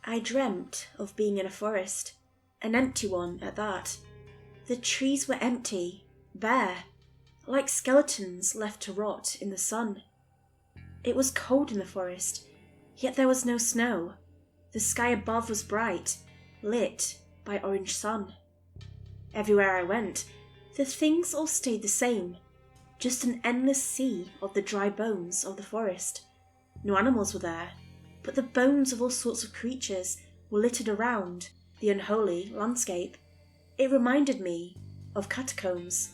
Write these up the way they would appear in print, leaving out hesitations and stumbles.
I dreamt of being in a forest, an empty one at that. The trees were empty, bare, like skeletons left to rot in the sun. It was cold in the forest, yet there was no snow. The sky above was bright, lit by orange sun. Everywhere I went, the things all stayed the same, just an endless sea of the dry bones of the forest. No animals were there, but the bones of all sorts of creatures were littered around the unholy landscape. It reminded me of catacombs.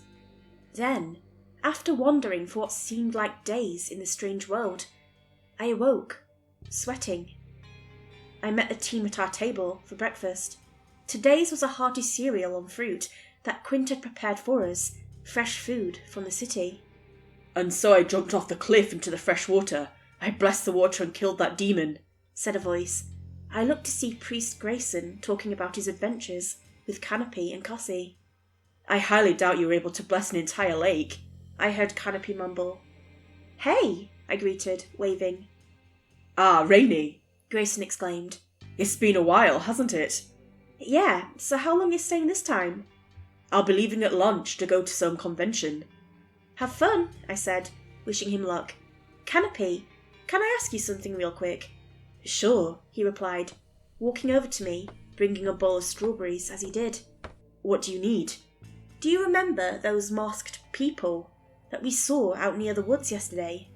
Then, after wandering for what seemed like days in this strange world, I awoke, sweating. I met the team at our table for breakfast. Today's was a hearty cereal on fruit that Quint had prepared for us, fresh food from the city. "And so I jumped off the cliff into the fresh water. I blessed the water and killed that demon," said a voice. I looked to see Priest Grayson talking about his adventures with Canopy and Cassie. "I highly doubt you were able to bless an entire lake," I heard Canopy mumble. "Hey," I greeted, waving. "Ah, Rainy," Grayson exclaimed. "It's been a while, hasn't it?" "Yeah, so how long are you staying this time?" "I'll be leaving at lunch to go to some convention." "Have fun," I said, wishing him luck. "Canopy, can I ask you something real quick?" "Sure," he replied, walking over to me, bringing a bowl of strawberries as he did. "What do you need?" "Do you remember those masked people that we saw out near the woods yesterday?"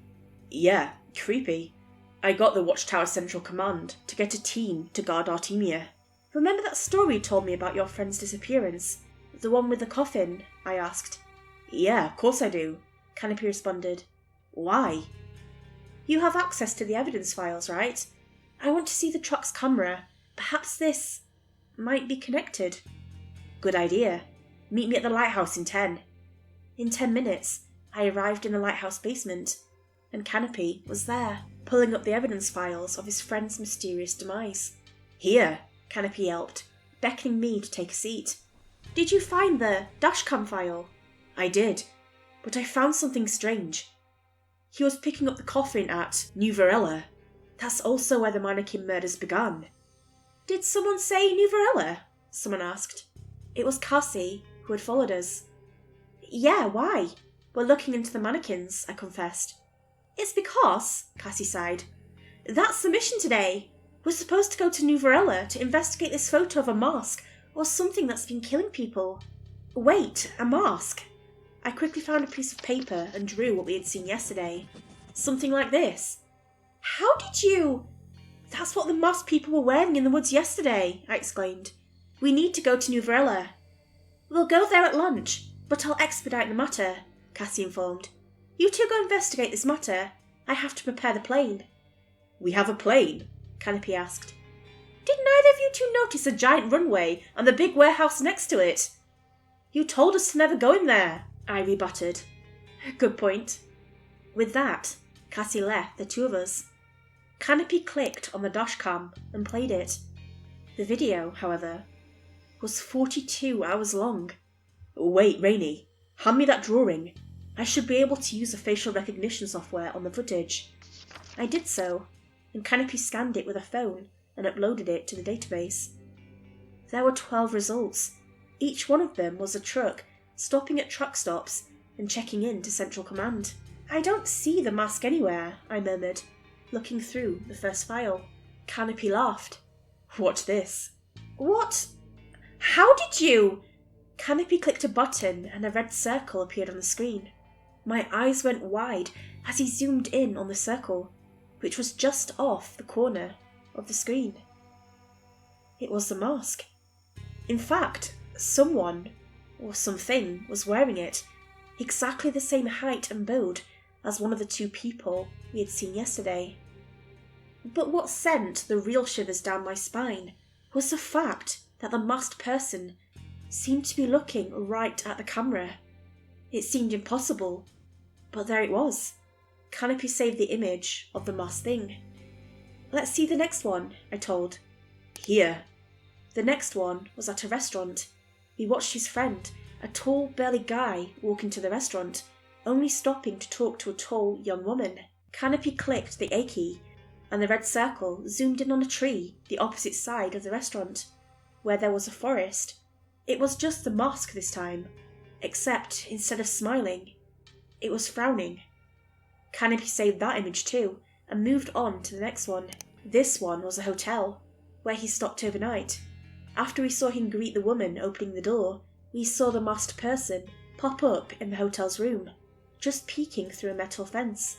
"Yeah, creepy. I got the Watchtower Central Command to get a team to guard Artemia." "Remember that story you told me about your friend's disappearance? The one with the coffin?" I asked. "Yeah, of course I do," Canopy responded. "Why?" "You have access to the evidence files, right? I want to see the truck's camera. Perhaps this might be connected." "Good idea. Meet me at the lighthouse in 10. In 10 minutes, I arrived in the lighthouse basement, and Canopy was there, pulling up the evidence files of his friend's mysterious demise. "Here," Canopy yelped, beckoning me to take a seat. "Did you find the dashcam file?" "I did, but I found something strange. He was picking up the coffin at Neuvarela. That's also where the mannequin murders began." "Did someone say Neuvarela?" someone asked. It was Cassie, who had followed us. "Yeah, why?" "We're looking into the mannequins," I confessed. "It's because," Cassie sighed, "that's the mission today. We're supposed to go to Neuvarela to investigate this photo of a mask or something that's been killing people." "Wait, a mask?" I quickly found a piece of paper and drew what we had seen yesterday. Something like this. "How did you—" "That's what the masked people were wearing in the woods yesterday," I exclaimed. "We need to go to Neuvarela." "We'll go there at lunch, but I'll expedite the matter," Cassie informed. "You two go investigate this matter. I have to prepare the plane." "We have a plane?" Canopy asked. "Did neither of you two notice a giant runway and the big warehouse next to it?" "You told us to never go in there," I rebutted. "Good point." With that, Cassie left the two of us. Canopy clicked on the dashcam and played it. The video, however, was 42 hours long. "Wait, Rainy, hand me that drawing. I should be able to use the facial recognition software on the footage." I did so, and Canopy scanned it with a phone and uploaded it to the database. There were 12 results. Each one of them was a truck stopping at truck stops and checking in to Central Command. "I don't see the mask anywhere," I murmured, looking through the first file. Canopy laughed. "Watch this." "What? How did you—" Canopy clicked a button and a red circle appeared on the screen. My eyes went wide as he zoomed in on the circle, which was just off the corner of the screen. It was the mask. In fact, someone, or something, was wearing it, exactly the same height and build as one of the two people we had seen yesterday. But what sent the real shivers down my spine was the fact that the masked person seemed to be looking right at the camera. It seemed impossible, but there it was. Canopy saved the image of the masked thing. "Let's see the next one," I told. "Here." The next one was at a restaurant. We watched his friend, a tall, burly guy, walk into the restaurant, only stopping to talk to a tall, young woman. Canopy clicked the A key, and the red circle zoomed in on a tree the opposite side of the restaurant, where there was a forest. It was just the mosque this time, except instead of smiling, it was frowning. Canopy saved that image too, and moved on to the next one. This one was a hotel, where he stopped overnight. After we saw him greet the woman opening the door, we saw the masked person pop up in the hotel's room, just peeking through a metal fence.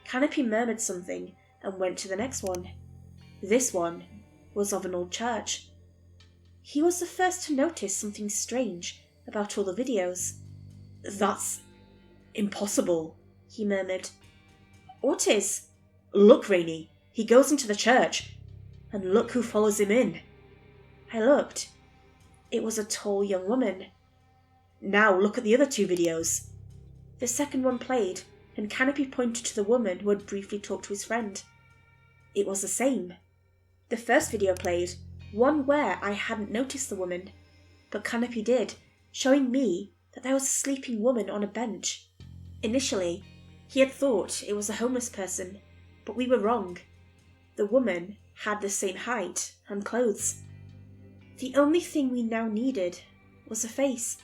Canopy murmured something and went to the next one. This one was of an old church. He was the first to notice something strange about all the videos. "That's impossible," he murmured. "What is?" "Look, Rainey, he goes into the church, and look who follows him in." I looked. It was a tall young woman. "Now look at the other 2 videos." The second one played, and Canopy pointed to the woman who had briefly talked to his friend. It was the same. The first video played, one where I hadn't noticed the woman, but Canopy did, showing me that there was a sleeping woman on a bench. Initially, he had thought it was a homeless person, but we were wrong. The woman had the same height and clothes. The only thing we now needed was a face.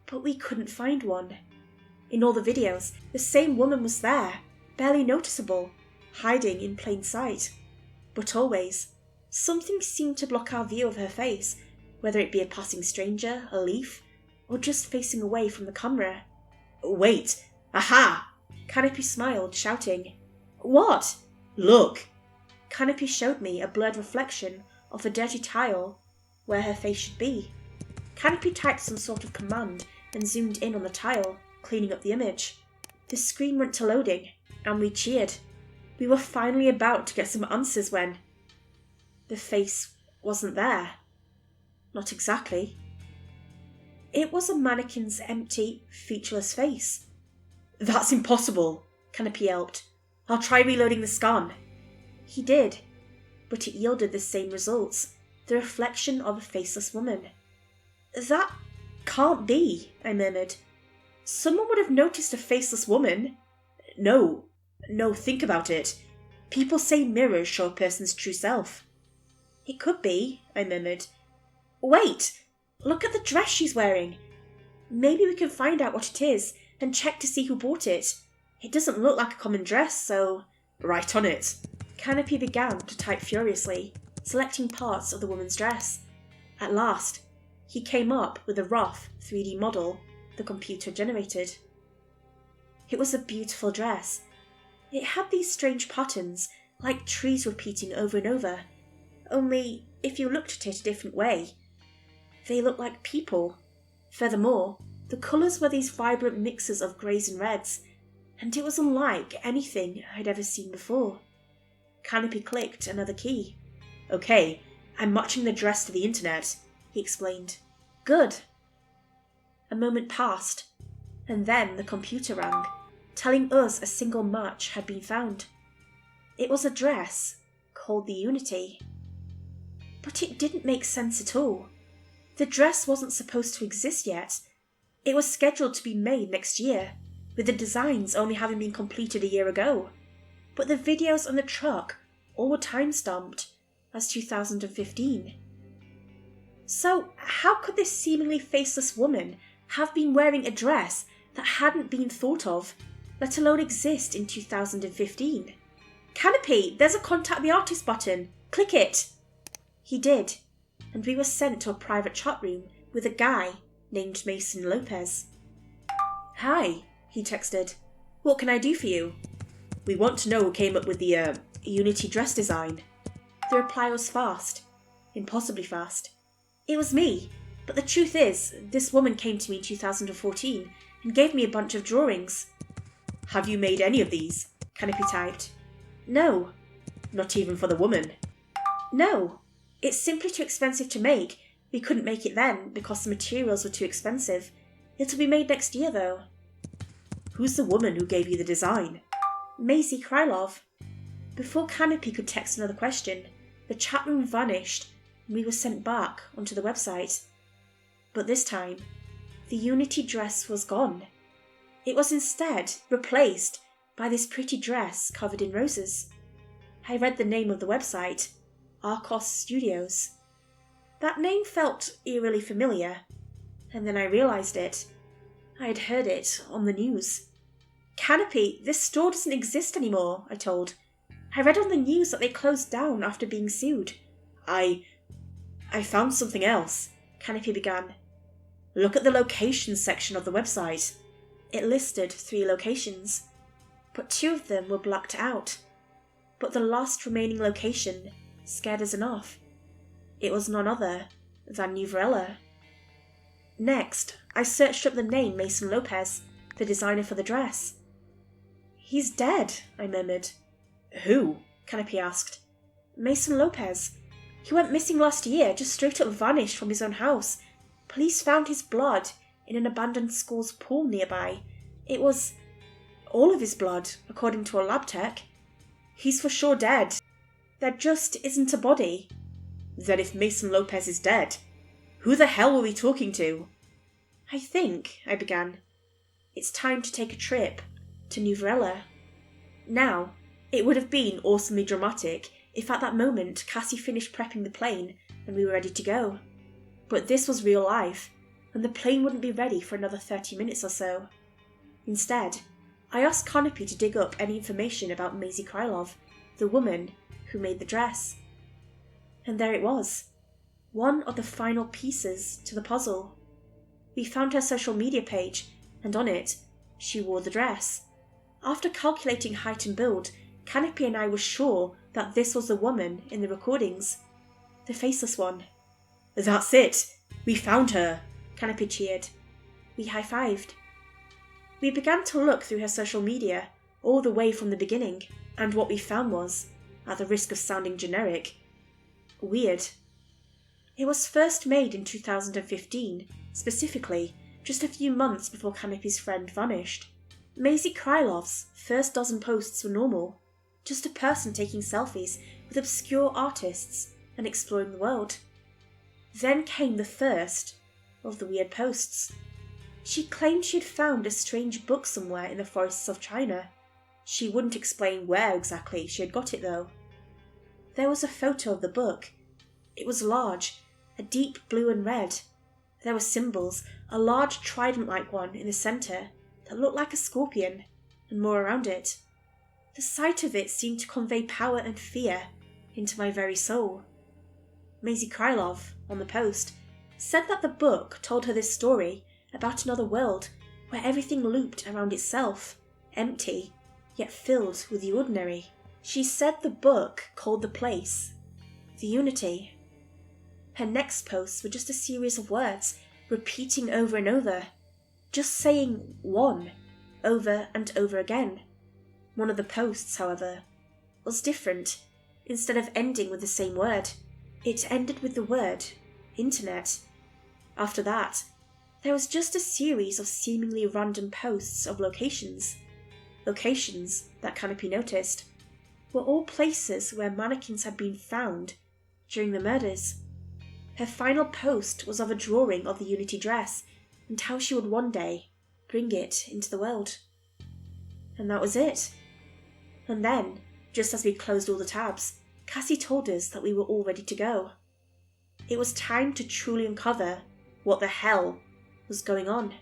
But we couldn't find one. In all the videos, the same woman was there, barely noticeable, hiding in plain sight. But always, something seemed to block our view of her face, whether it be a passing stranger, a leaf, or just facing away from the camera. "Wait! Aha!" Canopy smiled, shouting. "What?" "Look!" Canopy showed me a blurred reflection of a dirty tile where her face should be. Canopy typed some sort of command and zoomed in on the tile, cleaning up the image. The screen went to loading, and we cheered. We were finally about to get some answers when the face wasn't there. Not exactly. It was a mannequin's empty, featureless face. "That's impossible," Canopy yelped. "I'll try reloading the scan." He did, but it yielded the same results, the reflection of a faceless woman. "That can't be," I murmured. "Someone would have noticed a faceless woman." No, think about it. People say mirrors show a person's true self." "It could be," I murmured. "Wait! Look at the dress she's wearing. Maybe we can find out what it is and check to see who bought it. It doesn't look like a common dress, so—" "Right on it." Canopy began to type furiously, selecting parts of the woman's dress. At last, he came up with a rough 3D model the computer generated. It was a beautiful dress. It had these strange patterns, like trees repeating over and over, only if you looked at it a different way, they looked like people. Furthermore, the colours were these vibrant mixes of greys and reds, and it was unlike anything I'd ever seen before. Canopy clicked another key. "Okay, I'm matching the dress to the internet," he explained. "Good." A moment passed, and then the computer rang, telling us a single match had been found. It was a dress called the Unity. But it didn't make sense at all. The dress wasn't supposed to exist yet. It was scheduled to be made next year, with the designs only having been completed a year ago. But the videos on the truck all were time-stamped as 2015. So how could this seemingly faceless woman have been wearing a dress that hadn't been thought of, let alone exist in 2015? "Canopy, there's a Contact the Artist button. Click it." He did, and we were sent to a private chat room with a guy named Mason Lopez. "Hi," he texted. "What can I do for you? We want to know who came up with the Unity dress design." The reply was fast, impossibly fast. "It was me, but the truth is, this woman came to me in 2014 and gave me a bunch of drawings." "Have you made any of these?" Canopy typed. "No." "Not even for the woman?" "No. It's simply too expensive to make. We couldn't make it then because the materials were too expensive. It'll be made next year, though." "Who's the woman who gave you the design?" "Maisie Krylov." Before Canopy could text another question, the chat room vanished and we were sent back onto the website. But this time, the Unity dress was gone. It was instead replaced by this pretty dress covered in roses. I read the name of the website, Arcos Studios. That name felt eerily familiar, and then I realised it. I had heard it on the news. Canopy, this store doesn't exist anymore, I told. I read on the news that they closed down after being sued. I found something else, Canopy began. Look at the locations section of the website. It listed 3 locations, but 2 of them were blacked out. But the last remaining location scared us enough. It was none other than Neuvarela. Next, I searched up the name Mason Lopez, the designer for the dress. He's dead, I murmured. Who? Canopy asked. Mason Lopez. He went missing last year, just straight up vanished from his own house. Police found his blood in an abandoned school's pool nearby. It was all of his blood, according to a lab tech. He's for sure dead. There just isn't a body. Then if Mason Lopez is dead, who the hell were we talking to? I think, I began, it's time to take a trip to Neuvarela. Now, it would have been awesomely dramatic if at that moment Cassie finished prepping the plane and we were ready to go. But this was real life, and the plane wouldn't be ready for another 30 minutes or so. Instead, I asked Canopy to dig up any information about Maisie Krylov, the woman who made the dress. And there it was, one of the final pieces to the puzzle. We found her social media page, and on it, she wore the dress. After calculating height and build, Canopy and I were sure that this was the woman in the recordings. The faceless one. That's it! We found her! Canopy cheered. We high-fived. We began to look through her social media, all the way from the beginning, and what we found was, at the risk of sounding generic, weird. It was first made in 2015, specifically, just a few months before Canopy's friend vanished. Maisie Krylov's first dozen posts were normal, just a person taking selfies with obscure artists and exploring the world. Then came the first of the weird posts. She claimed she had found a strange book somewhere in the forests of China. She wouldn't explain where exactly she had got it though. There was a photo of the book. It was large, a deep blue and red. There were symbols, a large trident-like one in the centre that looked like a scorpion, and more around it. The sight of it seemed to convey power and fear into my very soul. Maisie Krylov, on the post, said that the book told her this story about another world where everything looped around itself, empty, yet filled with the ordinary. She said the book called the place the Unity. Her next posts were just a series of words, repeating over and over, just saying one over and over again. One of the posts, however, was different. Instead of ending with the same word, it ended with the word internet. After that, there was just a series of seemingly random posts of locations. Locations, that Canopy noticed, were all places where mannequins had been found during the murders. Her final post was of a drawing of the Unity dress and how she would one day bring it into the world. And that was it. And then, just as we closed all the tabs, Cassie told us that we were all ready to go. It was time to truly uncover what the hell was going on.